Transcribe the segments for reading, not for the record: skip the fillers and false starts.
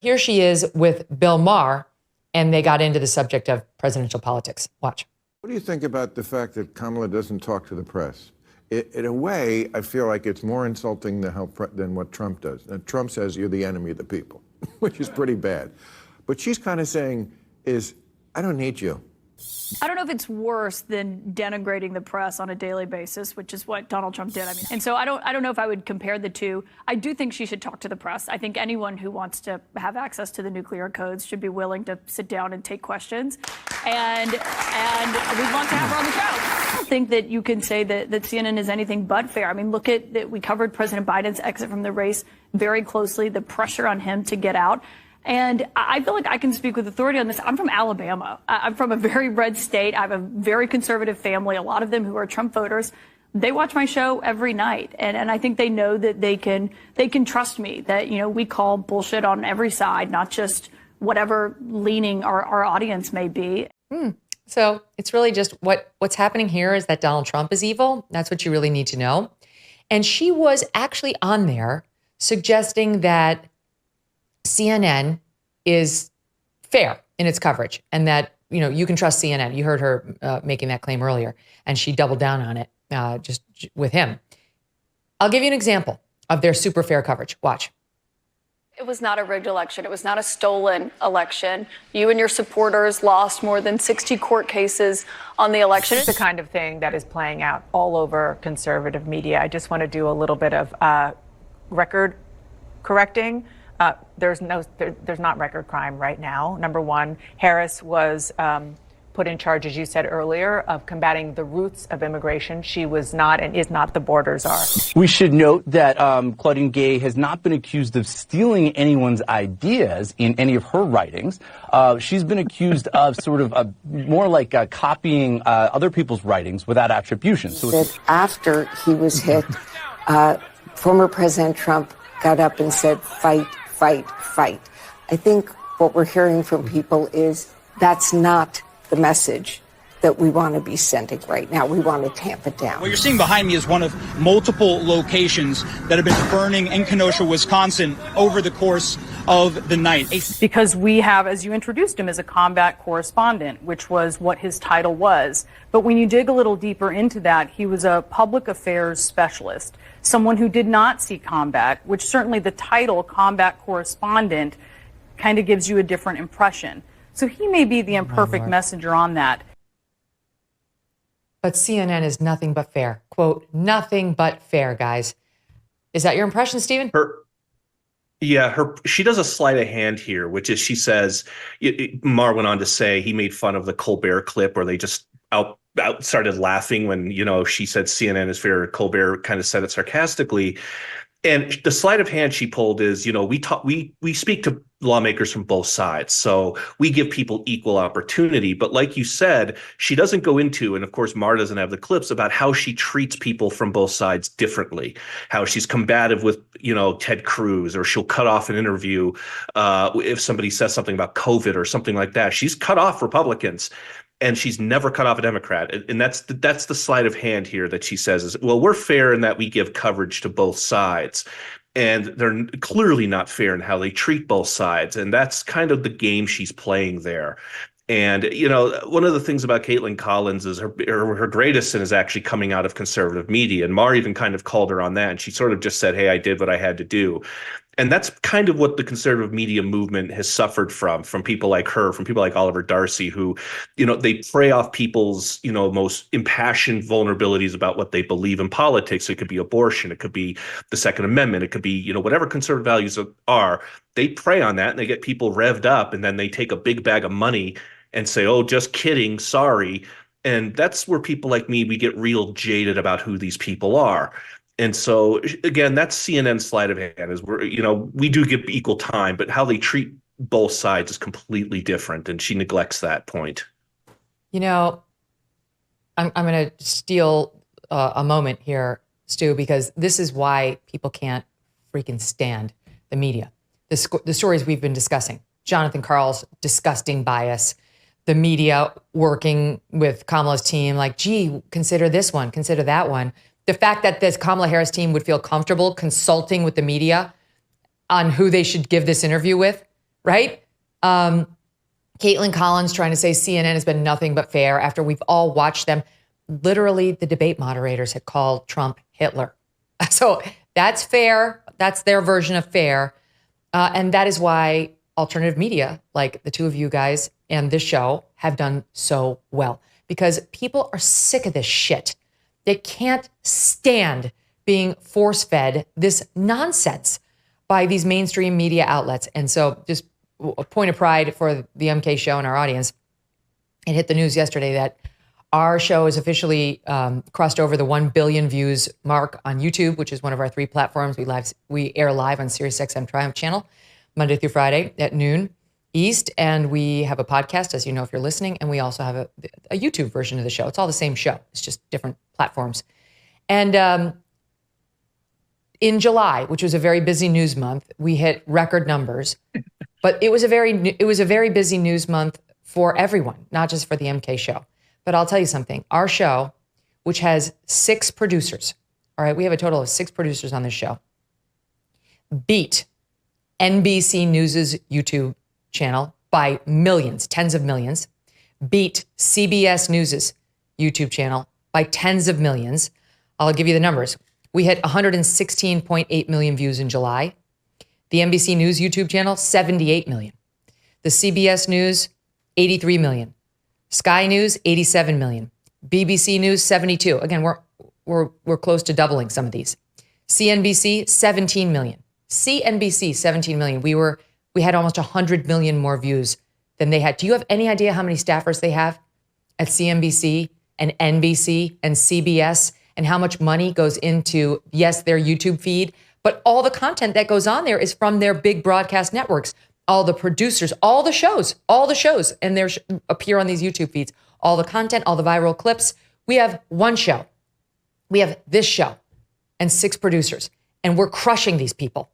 Here she is with Bill Maher, and they got into the subject of presidential politics. Watch. What do you think about the fact that Kamala doesn't talk to the press? In a way, I feel like it's more insulting than what Trump does. Now, Trump says you're the enemy of the people, which is pretty bad. But she's kind of saying I don't need you. I don't know if it's worse than denigrating the press on a daily basis, which is what Donald Trump did. And so I don't know if I would compare the two. I do think she should talk to the press. I think anyone who wants to have access to the nuclear codes should be willing to sit down and take questions. And we'd love to have her on the show. I don't think that you can say that CNN is anything but fair. I mean, look at that. We covered President Biden's exit from the race very closely, the pressure on him to get out. And I feel like I can speak with authority on this. I'm from Alabama. I'm from a very red state. I have a very conservative family, a lot of them who are Trump voters. They watch my show every night. And I think they know that they can trust me, that, we call bullshit on every side, not just whatever leaning our audience may be. So it's really just what's happening here is that Donald Trump is evil. That's what you really need to know. And she was actually on there suggesting that CNN is fair in its coverage and that, you can trust CNN. You heard her making that claim earlier, and she doubled down on it just with him. I'll give you an example of their super fair coverage. Watch. It was not a rigged election. It was not a stolen election. You and your supporters lost more than 60 court cases on the election. It's the kind of thing that is playing out all over conservative media. I just want to do a little bit of record correcting. There's not record crime right now. Number one, Harris was put in charge, as you said earlier, of combating the roots of immigration. She was not and is not. The borders are. We should note that Claudine Gay has not been accused of stealing anyone's ideas in any of her writings. She's been accused of sort of more like copying other people's writings without attribution. So that after he was hit, former President Trump got up and said, fight, fight, fight. I think what we're hearing from people is that's not the message that we want to be sending right now. We want to tamp it down. What you're seeing behind me is one of multiple locations that have been burning in Kenosha, Wisconsin over the course of the night. Because we have, as you introduced him, as a combat correspondent, which was what his title was. But when you dig a little deeper into that, he was a public affairs specialist, someone who did not see combat, which certainly the title combat correspondent kind of gives you a different impression. So he may be the imperfect messenger on that. But CNN is nothing but fair. Quote, nothing but fair, guys. Is that your impression, Stephen? She does a sleight of hand here, which is she says, Maher went on to say he made fun of the Colbert clip where they just out started laughing when, she said CNN is fair. Colbert kind of said it sarcastically. And the sleight of hand she pulled is, we speak to lawmakers from both sides. So we give people equal opportunity. But like you said, she doesn't go into, and of course, Maher doesn't have the clips about how she treats people from both sides differently, how she's combative with, Ted Cruz, or she'll cut off an interview if somebody says something about COVID or something like that. She's cut off Republicans. And she's never cut off a Democrat. And that's the sleight of hand here that she says is, well, we're fair in that we give coverage to both sides. And they're clearly not fair in how they treat both sides. And that's kind of the game she's playing there. And, one of the things about Caitlin Collins is her greatest sin is actually coming out of conservative media. And Maher even kind of called her on that. And she sort of just said, hey, I did what I had to do. And that's kind of what the conservative media movement has suffered from people like her, from people like Oliver Darcy, who, they prey off people's, most impassioned vulnerabilities about what they believe in politics. It could be abortion. It could be the Second Amendment. It could be, whatever conservative values are. They prey on that and they get people revved up, and then they take a big bag of money and say, oh, just kidding. Sorry. And that's where people like me, we get real jaded about who these people are. And so, again, that's CNN's sleight of hand is we do give equal time, but how they treat both sides is completely different. And she neglects that point. I'm going to steal a moment here, Stu, because this is why people can't freaking stand the media. The stories we've been discussing, Jonathan Karl's disgusting bias, the media working with Kamala's team, like, gee, consider this one, consider that one. The fact that this Kamala Harris team would feel comfortable consulting with the media on who they should give this interview with, right? Caitlin Collins trying to say CNN has been nothing but fair after we've all watched them. Literally, the debate moderators had called Trump Hitler. So that's fair. That's their version of fair. And that is why alternative media, like the two of you guys and this show, have done so well. Because people are sick of this shit. They can't stand being force-fed this nonsense by these mainstream media outlets. And so just a point of pride for the MK show and our audience. It hit the news yesterday that our show has officially crossed over the 1 billion views mark on YouTube, which is one of our 3 platforms. We air live on SiriusXM Triumph channel Monday through Friday at noon East. And we have a podcast, as you know, if you're listening. And we also have a YouTube version of the show. It's all the same show. It's just different platforms. And in July, which was a very busy news month, we hit record numbers. But it was a very busy news month for everyone, not just for the MK show. But I'll tell you something. Our show, which has 6 producers, all right, we have a total of 6 producers on this show, beat NBC News's YouTube channel by millions, tens of millions, beat CBS News's YouTube channel by tens of millions. I'll give you the numbers. We hit 116.8 million views in July. The NBC News YouTube channel, 78 million. The CBS News, 83 million. Sky News, 87 million. BBC News, 72. Again, we're close to doubling some of these. CNBC, 17 million. CNBC, 17 million. We had almost 100 million more views than they had. Do you have any idea how many staffers they have at CNBC and NBC and CBS, and how much money goes into, yes, their YouTube feed, but all the content that goes on there is from their big broadcast networks. All the producers, all the shows, and they appear on these YouTube feeds. All the content, all the viral clips. We have one show. We have this show and 6 producers, and we're crushing these people.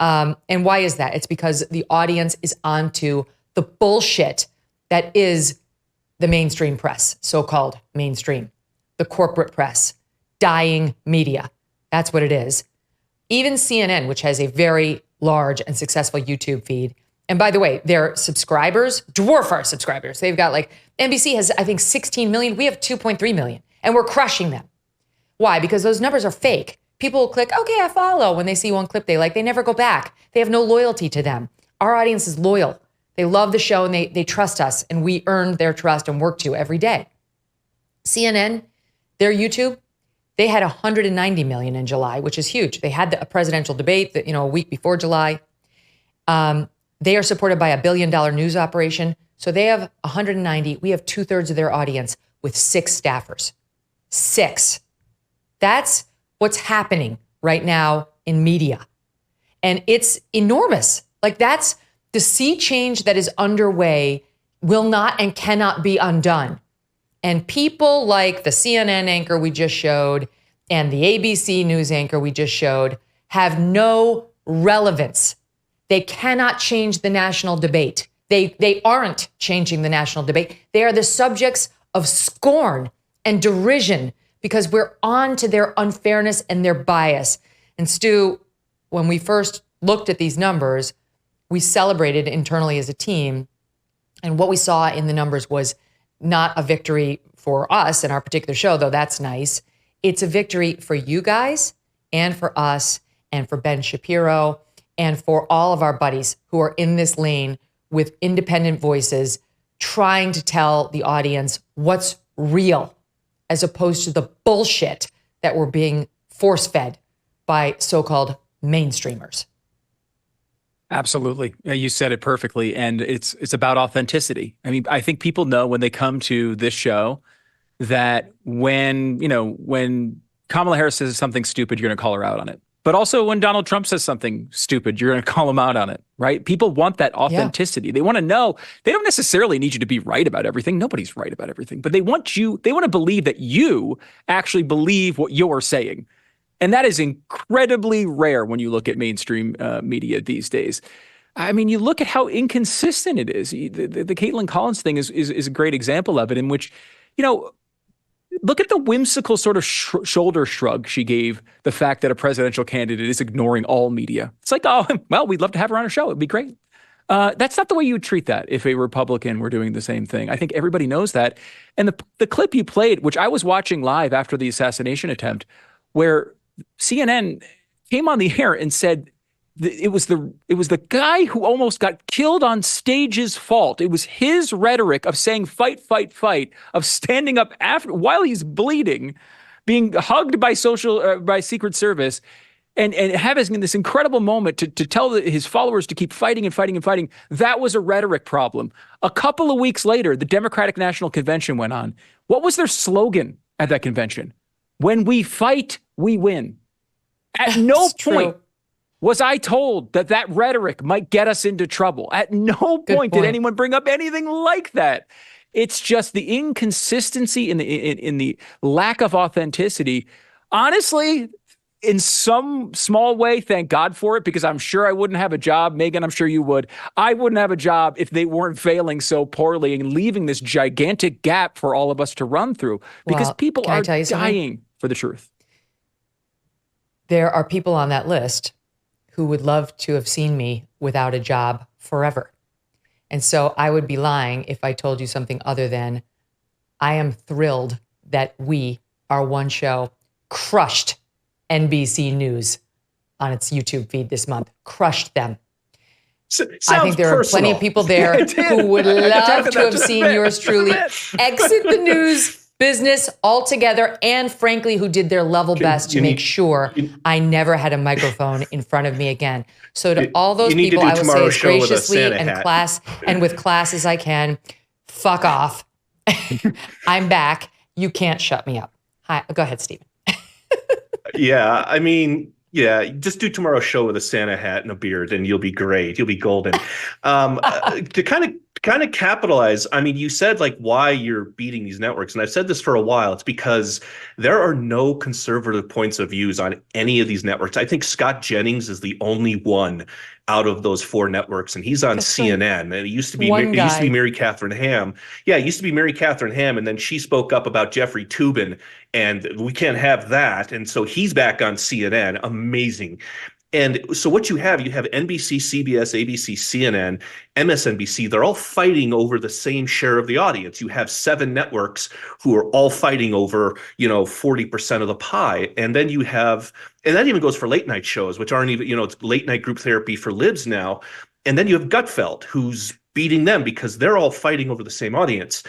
And why is that? It's because the audience is onto the bullshit that is the mainstream press, so-called mainstream, the corporate press, dying media. That's what it is. Even CNN, which has a very large and successful YouTube feed. And by the way, their subscribers dwarf our subscribers. They've got NBC has, I think, 16 million. We have 2.3 million, and we're crushing them. Why? Because those numbers are fake. People will click, okay, I follow, when they see one clip they like. They never go back. They have no loyalty to them. Our audience is loyal. They love the show, and they trust us, and we earn their trust and work to every day. CNN, their YouTube, they had 190 million in July, which is huge. They had a presidential debate that, a week before July. They are supported by $1 billion news operation. So they have 190. We have 2/3 of their audience with 6 staffers. 6. That's what's happening right now in media. And it's enormous. That's the sea change that is underway will not and cannot be undone. And people like the CNN anchor we just showed and the ABC News anchor we just showed have no relevance. They cannot change the national debate. They aren't changing the national debate. They are the subjects of scorn and derision because we're on to their unfairness and their bias. And Stu, when we first looked at these numbers, we celebrated internally as a team. And what we saw in the numbers was not a victory for us in our particular show, though that's nice. It's a victory for you guys and for us and for Ben Shapiro and for all of our buddies who are in this lane with independent voices trying to tell the audience what's real as opposed to the bullshit that we're being force-fed by so-called mainstreamers. Absolutely. You said it perfectly. And it's about authenticity. I mean, I think people know when they come to this show that when Kamala Harris says something stupid, you're going to call her out on it. But also when Donald Trump says something stupid, you're going to call him out on it, right? People want that authenticity. Yeah. They want to know. They don't necessarily need you to be right about everything. Nobody's right about everything. But they want to believe that you actually believe what you're saying. And that is incredibly rare when you look at mainstream media these days. I mean, you look at how inconsistent it is. The Caitlin Collins thing is a great example of it, in which, look at the whimsical sort of shoulder shrug she gave the fact that a presidential candidate is ignoring all media. It's like, oh, well, we'd love to have her on our show. It'd be great. That's not the way you would treat that if a Republican were doing the same thing. I think everybody knows that. And the clip you played, which I was watching live after the assassination attempt, where CNN came on the air and said it was the guy who almost got killed on stage's fault. It was his rhetoric of saying fight, fight, fight, of standing up after while he's bleeding, being hugged by by Secret Service, and having this incredible moment to tell his followers to keep fighting and fighting and fighting. That was a rhetoric problem. A couple of weeks later, the Democratic National Convention went on. What was their slogan at that convention? When we fight, we win. At no point was I told that rhetoric might get us into trouble. At no point did anyone bring up anything like that. It's just the inconsistency in the lack of authenticity. Honestly, in some small way, thank God for it, because I'm sure I wouldn't have a job. Megyn, I'm sure you would. I wouldn't have a job if they weren't failing so poorly and leaving this gigantic gap for all of us to run through, because people are dying for the truth. There are people on that list who would love to have seen me without a job forever. And so I would be lying if I told you something other than I am thrilled that we, our one show, crushed NBC News on its YouTube feed this month. Crushed them. I think there are plenty of people there who would love to have seen yours truly exit the news business altogether, and frankly, who did their level best to make sure I never had a microphone in front of me again. So to all those people, I will say as graciously and with class as I can, fuck off. I'm back. You can't shut me up. Hi, go ahead, Stephen. Yeah, I mean, yeah, just do tomorrow's show with a Santa hat and a beard, and you'll be great. You'll be golden. To kind of capitalize, I mean, you said like why you're beating these networks, and I've said this for a while. It's because there are no conservative points of views on any of these networks. I think Scott Jennings is the only one out of those four networks, and he's on CNN. And it used to be Mary Catherine Ham. Yeah, it used to be Mary Catherine Ham, and then she spoke up about Jeffrey Toobin, and we can't have that. And so he's back on CNN. Amazing. And so what you have NBC, CBS, ABC, CNN, MSNBC. They're all fighting over the same share of the audience. You have 7 networks who are all fighting over, 40% of the pie. And then you have, and that even goes for late night shows, which aren't even, it's late night group therapy for libs now. And then you have Gutfeld, who's beating them because they're all fighting over the same audience.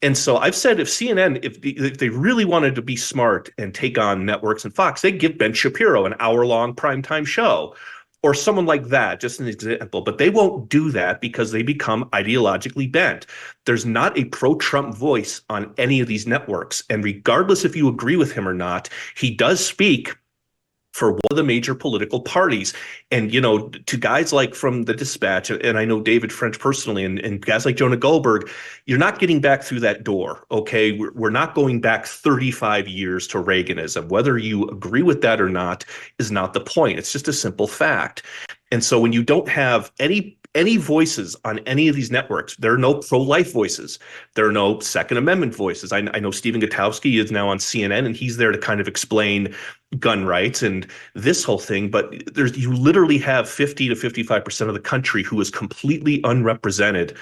And so I've said if CNN, if they really wanted to be smart and take on networks and Fox, they'd give Ben Shapiro an hour-long primetime show or someone like that, just an example. But they won't do that because they become ideologically bent. There's not a pro-Trump voice on any of these networks. And regardless if you agree with him or not, he does speak for one of the major political parties. And, to guys like from the Dispatch, and I know David French personally, and guys like Jonah Goldberg, you're not getting back through that door, okay? We're not going back 35 years to Reaganism. Whether you agree with that or not is not the point. It's just a simple fact. And so when you don't have any voices on any of these networks, there are no pro-life voices. There are no Second Amendment voices. I know Stephen Gutowski is now on CNN, and he's there to kind of explain gun rights and this whole thing. But you literally have 50 to 55% of the country who is completely unrepresented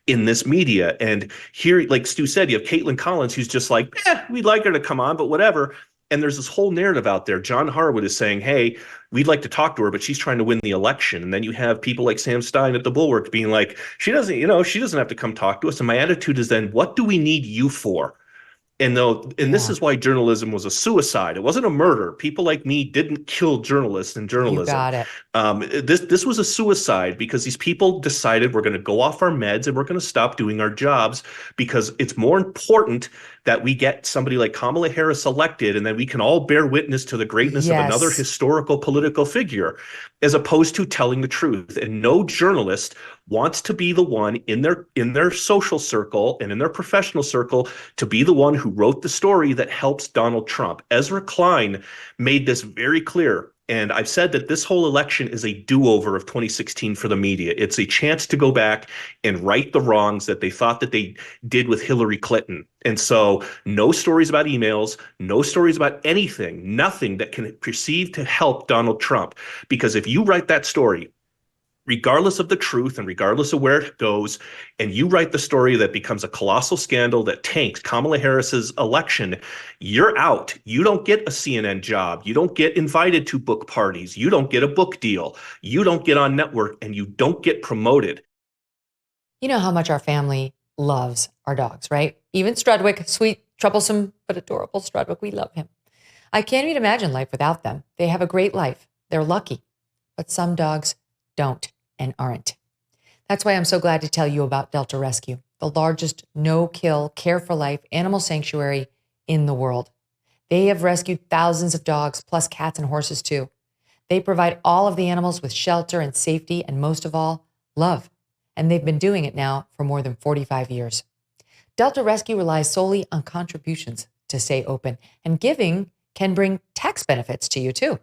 in this media. And here, like Stu said, you have Caitlin Collins, who's just like, we'd like her to come on, but whatever. And there's this whole narrative out there. John Harwood is saying, hey, we'd like to talk to her, but she's trying to win the election. And then you have people like Sam Stein at the Bulwark being like, she doesn't have to come talk to us. And my attitude is then, what do we need you for? And this is why journalism was a suicide. It wasn't a murder. People like me didn't kill journalists and journalism. You got it. This was a suicide because these people decided we're going to go off our meds and we're going to stop doing our jobs because it's more important that we get somebody like Kamala Harris elected and then we can all bear witness to the greatness of another historical political figure, as opposed to telling the truth. And no journalist wants to be the one in their social circle and in their professional circle to be the one who wrote the story that helps Donald Trump. Ezra Klein made this very clear. And I've said that this whole election is a do-over of 2016 for the media. It's a chance to go back and right the wrongs that they thought that they did with Hillary Clinton. And so no stories about emails, no stories about anything, nothing that can perceive to help Donald Trump. Because if you write that story, regardless of the truth and regardless of where it goes, and you write the story that becomes a colossal scandal that tanks Kamala Harris's election, you're out. You don't get a CNN job. You don't get invited to book parties. You don't get a book deal. You don't get on network, and you don't get promoted. You know how much our family loves our dogs, right? Even Strudwick, sweet, troublesome, but adorable Strudwick. We love him. I can't even imagine life without them. They have a great life. They're lucky. But some dogs don't and aren't. That's why I'm so glad to tell you about Delta Rescue, the largest no-kill, care-for-life animal sanctuary in the world. They have rescued thousands of dogs, plus cats and horses too. They provide all of the animals with shelter and safety, and most of all, love. And they've been doing it now for more than 45 years. Delta Rescue relies solely on contributions to stay open, and giving can bring tax benefits to you too.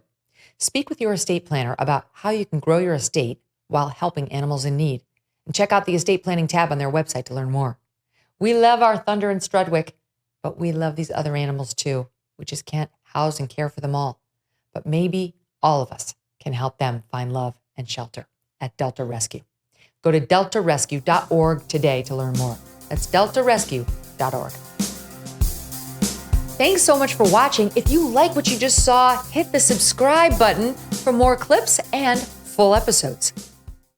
Speak with your estate planner about how you can grow your estate while helping animals in need. And check out the estate planning tab on their website to learn more. We love our Thunder and Strudwick, but we love these other animals too. We just can't house and care for them all. But maybe all of us can help them find love and shelter at Delta Rescue. Go to deltarescue.org today to learn more. That's deltarescue.org. Thanks so much for watching. If you like what you just saw, hit the subscribe button for more clips and full episodes.